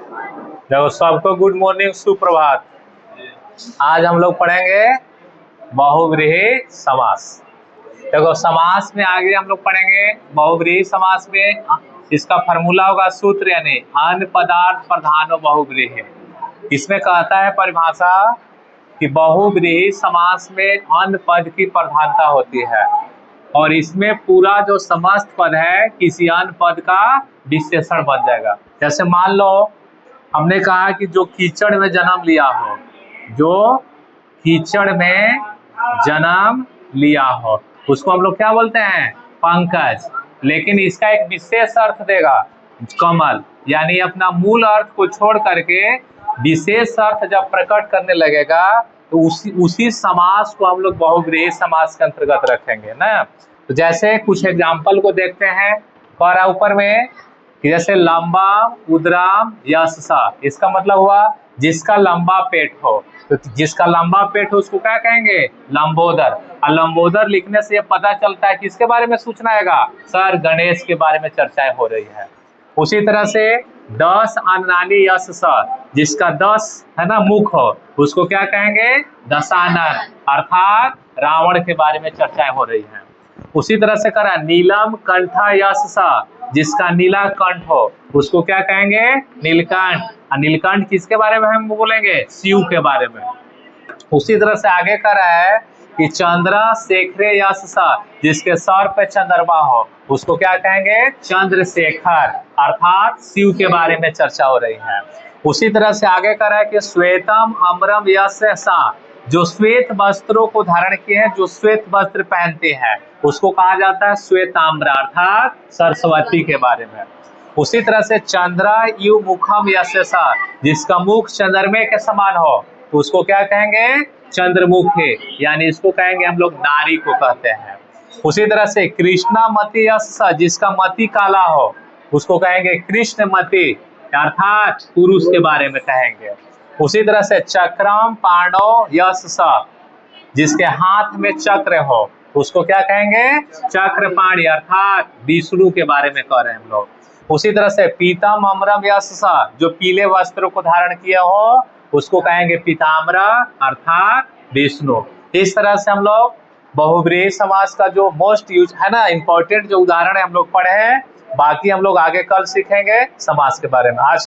देखो सबको good morning, सुप्रभात। आज हम लोग पढ़ेंगे बहुव्रीहि समास। देखो समास में आगे हम लोग पढ़ेंगे बहुव्रीहि समास में इसका फॉर्मूला होगा सूत्र, यानी अन्य पदार्थ प्रधानो बहुव्रीहि। इसमें कहता है परिभाषा कि बहुव्रीहि समास में अन्य पद की प्रधानता होती है और इसमें पूरा जो समस्त पद है किसी अन्य पद का विशेषण बन जाएगा। जैसे मान लो हमने कहा कि जो कीचड़ में जन्म लिया हो, जो कीचड़ में जन्म लिया हो उसको हम लोग क्या बोलते हैं? पंकज। लेकिन इसका एक विशेष अर्थ देगा कमल, यानी अपना मूल अर्थ को छोड़ करके विशेष अर्थ जब प्रकट करने लगेगा तो उसी समास को हम लोग बहुव्रीहि समास के अंतर्गत रखेंगे ना। तो जैसे कुछ एग्जाम्पल को देखते हैं। कह रहा ऊपर में कि जैसे लंबा उदराम यशसा, इसका मतलब हुआ जिसका लंबा पेट हो। तो जिसका लंबा पेट हो उसको क्या कहेंगे? लंबोदर। और लंबोदर लिखने से ये पता चलता है किसके बारे में सूचना आएगा? सर गणेश के बारे में चर्चाएं हो रही है। उसी तरह से 10 अन्नानि यशसा, जिसका 10 है ना मुख हो उसको क्या कहेंगे? दशानन, अर्थात रावण के बारे में चर्चाएं हो रही हैं। उसी तरह से करा नीलम कंठा यशसा, जिसका नीला कंठ हो उसको क्या कहेंगे? नीलकंठ। और नीलकंठ किसके बारे में हम बोलेंगे? शिव के बारे में। उसी तरह से आगे कर रहा है कि चंद्र शेखरे यशसा, जिसके सर पे चंद्रमा हो उसको क्या कहेंगे? चंद्रशेखर, अर्थात शिव के बारे में चर्चा हो रही है। उसी तरह से आगे कर रहा है कि श्वेतम अम्रम यशसा, जो श्वेत वस्त्रों को धारण किए हैं, जो श्वेत वस्त्र पहनते हैं उसको कहा जाता है श्वेताम्बर, अर्थात सरस्वती के बारे में। उसी तरह से चंद्रा यु मुखम यशसा, जिसका मुख चंद्रमे के समान हो तो उसको क्या कहेंगे? चंद्रमुखी, यानी इसको कहेंगे हम लोग नारी को कहते हैं। उसी तरह से कृष्णा मति यशसा, जिसका मति काला हो उसको कहेंगे कृष्णमति, अर्थात पुरुष के बारे में कहेंगे। उसी तरह से चक्रम पाणो यशसा, जिसके हाथ में चक्र हो उसको क्या कहेंगे? चक्रपाणि, अर्थात विष्णु के बारे में कह रहे हैं हम लोग। उसी तरह से पीतम अम्रम यशसा, जो पीले वस्त्रों को धारण किया हो उसको कहेंगे पीताम्बरा, अर्थात विष्णु। इस तरह से हम लोग बहुव्रीहि समास का जो मोस्ट यूज है ना, इंपॉर्टेंट जो उदाहरण है हम लोग पढ़े हैं। बाकी हम लोग आगे कल सीखेंगे समास के बारे में। आज